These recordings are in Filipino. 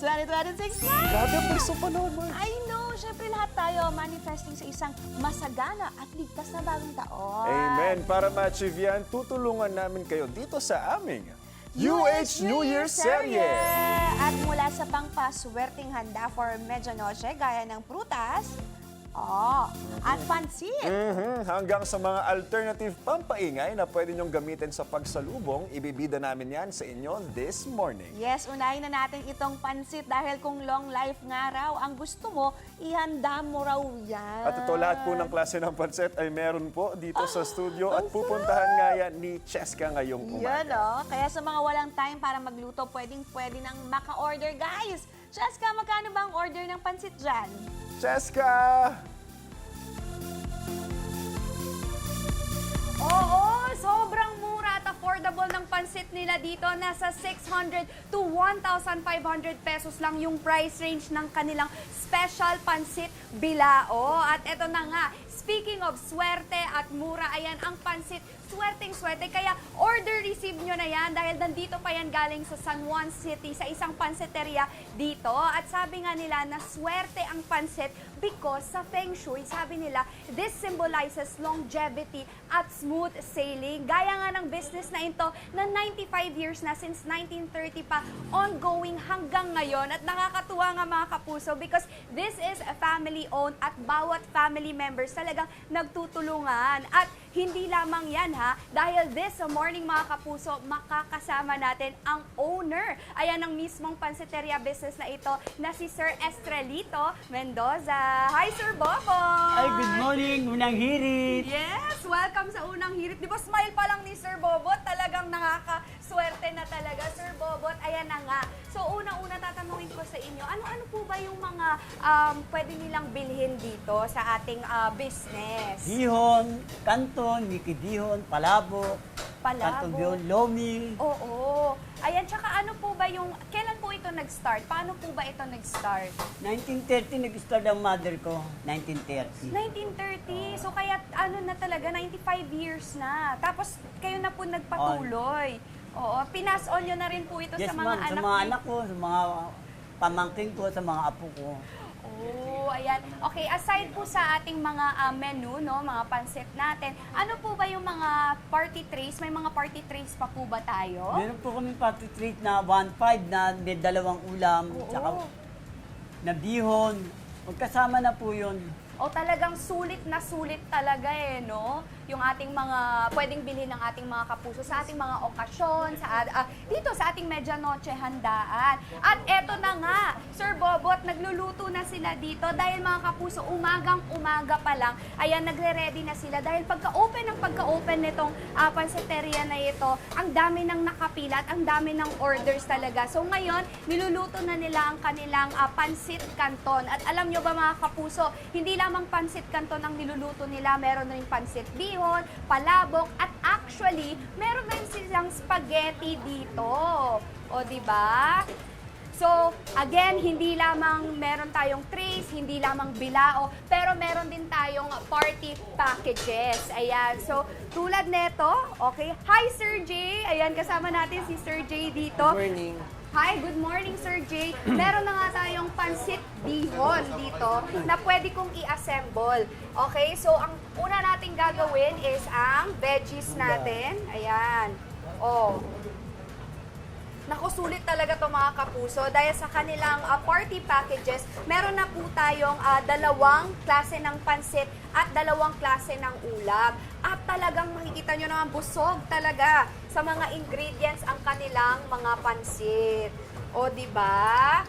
2026 na! Grabe ang bilis ng panahon, Mark. I know, syempre lahat tayo manifesting sa isang masagana at ligtas na bagong taon. Amen. Para ma-achieve yan, tutulungan namin kayo dito sa aming UH New Year Serye. At mula sa pangpaswerteng handa for Medianoche, gaya ng prutas, at pansit. Hanggang sa mga alternative pampaingay na pwede nyong gamitin sa pagsalubong, ibibida namin yan sa inyo this morning. Yes, unahin na natin itong pansit dahil kung long life nga raw ang gusto mo, ihanda mo raw yan. At ito lahat po ng klase ng pansit ay meron po dito sa studio at pupuntahan nga yan ni Cheska ngayong Yan umaga. Kaya sa mga walang time para magluto, pwede nang maka-order, guys. Cheska, magkano ba ang order ng pansit dyan? Cheska! Oo, sobrang mura at affordable ng pansit nila dito. Nasa 600 to 1,500 pesos lang yung price range ng kanilang special pansit bilao. At eto na nga, speaking of swerte at mura, ayan ang pansit, swerteng-swerte. Kaya order receive nyo na yan dahil nandito pa yan galing sa San Juan City sa isang pansiteria dito. At sabi nga nila na swerte ang pansit because sa Feng Shui, sabi nila, this symbolizes longevity at smooth sailing. Gaya nga ng business na ito na 95 years na, since 1930 pa, ongoing hanggang ngayon. At nakakatuwa nga mga kapuso because this is a family-owned at bawat family members talagang nagtutulungan. At hindi lamang yan dahil this morning mga kapuso, makakasama natin ang owner. Ayan ang mismong pansiteria business na ito na si Sir Estrelito Mendoza. Hi Sir Bobo! Ay, good morning, unang hirit. Yes, welcome sa unang hirit. Di ba smile pa lang ni Sir Bobot, talagang nakakaswerte na talaga Sir Bobot. Ayan na nga. So unang-una tatanungin ko sa inyo, ano-ano po ba yung mga pwede nilang bilhin dito sa ating business? Dihon, kanton, mikidihon, palabo, kanton dihon, lomi. Oo. Ayan, tsaka ano po ba yung, kailan po ito nag-start? Paano po ba ito nag-start? 1930 nag-start ang mother ko, 1930. 1930. So kaya ano na talaga, 95 years na. Tapos kayo na po nagpatuloy. Oo, pinas on nyo na rin po ito Yes, sa mga ma'am, anak sa mga anak ko, sa mga pamangkin ko, sa mga apo ko. Oh, ayan. Okay, aside po sa ating mga menu, no, mga pansit natin, ano po ba yung mga party trays? May mga party trays pa po ba tayo? Meron po kami party treat na 1.5 na may dalawang ulam, tsaka na bihon. Magkasama na po yun. O talagang sulit na sulit talaga no? Yung ating mga, pwedeng bilhin ng ating mga kapuso sa ating mga okasyon, dito sa ating Medianoche handaan. At eto na nga, Sir Bobot, nagluluto na sila dito dahil mga kapuso, umagang-umaga pa lang, ayan, nagre-ready na sila dahil pagka-open nitong pansiteria na ito, ang dami ng nakapila at ang dami ng orders talaga. So ngayon, niluluto na nila ang kanilang pansit canton. At alam nyo ba mga kapuso, hindi lamang pansit canton ang niluluto nila, meron rin pansit bihon, palabok, at actually, meron na rin silang spaghetti dito. O, di ba? So, again, hindi lamang meron tayong trays, hindi lamang bilao, pero meron din tayong party packages. Ayan. So, tulad neto, okay. Hi, Sir Jay. Ayan, kasama natin si Sir Jay dito. Good morning. Hi, good morning, Sir Jay. Meron na nga tayong pansit bihon dito na pwede kong i-assemble. Okay, so ang una nating gagawin is ang veggies natin. Ayan. Oh. Naku, sulit talaga to mga kapuso dahil sa kanilang party packages, meron na po tayong dalawang klase ng pansit at dalawang klase ng ulam. At talagang makikita nyo naman busog talaga sa mga ingredients ang kanilang mga pansit. O, di ba?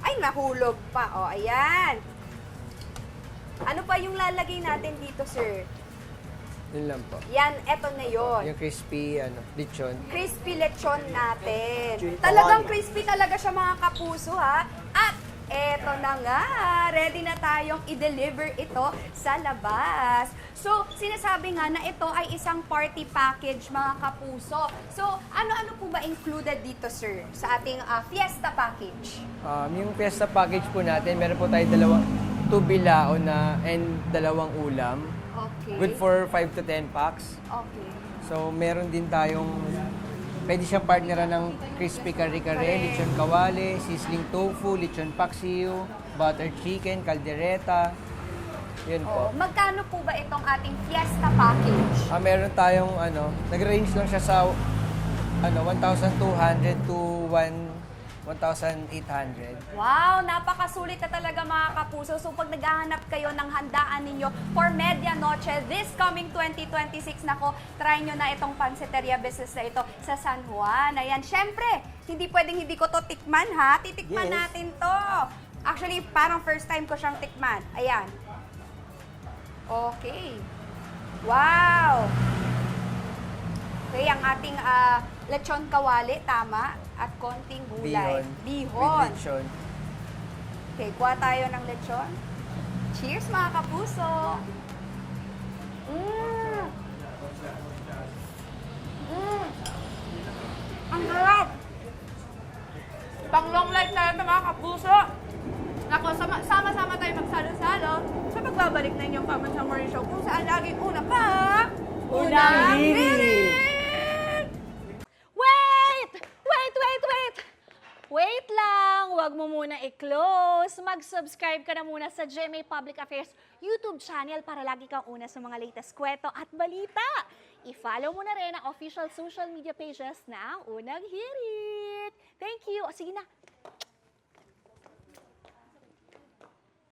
Ay, nahulog pa. O, ayan. Ano pa yung lalagay natin dito, sir? Yun lang po. Yan, eto na yon. Yung crispy, lechon. Crispy lechon natin. Chuy, Talagang kawan. crispy talaga siya mga kapuso At eto na nga, ready na tayong i-deliver ito sa labas. So, sinasabi nga na ito ay isang party package mga kapuso. So, ano-ano po ba included dito, sir, sa ating fiesta package? Yung fiesta package po natin, meron po tayo dalawang 2 bilao na and dalawang ulam. Okay. Good for 5 to 10 packs. Okay. So, meron din tayong Pwede siyang partneran ng crispy kare-kare, lechon kawale, sizzling tofu, lechon paksiw, butter chicken, caldereta. Yun po. Magkano po ba itong ating fiesta package? Meron tayong nag-range lang siya sa 1,200 to 1,800. Wow, napakasulit na talaga mga kapuso. So pag naghahanap kayo ng handaan ninyo for Medianoche this coming 2026, nako, try nyo na itong pansiteria business na ito sa San Juan. Ayan, syempre, hindi pwedeng hindi ko to tikman ha. Titikman Yes. natin to. Actually, parang first time ko siyang tikman. Ayan. Okay. Wow! Okay, ang ating lechon kawali, tama, at konting gulay. With lechon. Okay, kuha tayo ng lechon. Cheers mga kapuso! Mmm! Mmm! Ang sarap! Pang long life na ito mga kapuso! Nako, sama-sama tayo magsalo-salo sa pagbabalik na inyong Pamansang Morning Show kung saan laging una pa, Unang hirit! Wait lang! Huwag mo muna i-close. Mag-subscribe ka na muna sa GMA Public Affairs YouTube channel para lagi kang una sa mga latest kwento at balita. I-follow mo na rin ang official social media pages ng Unang Hirit. Thank you. O sige na,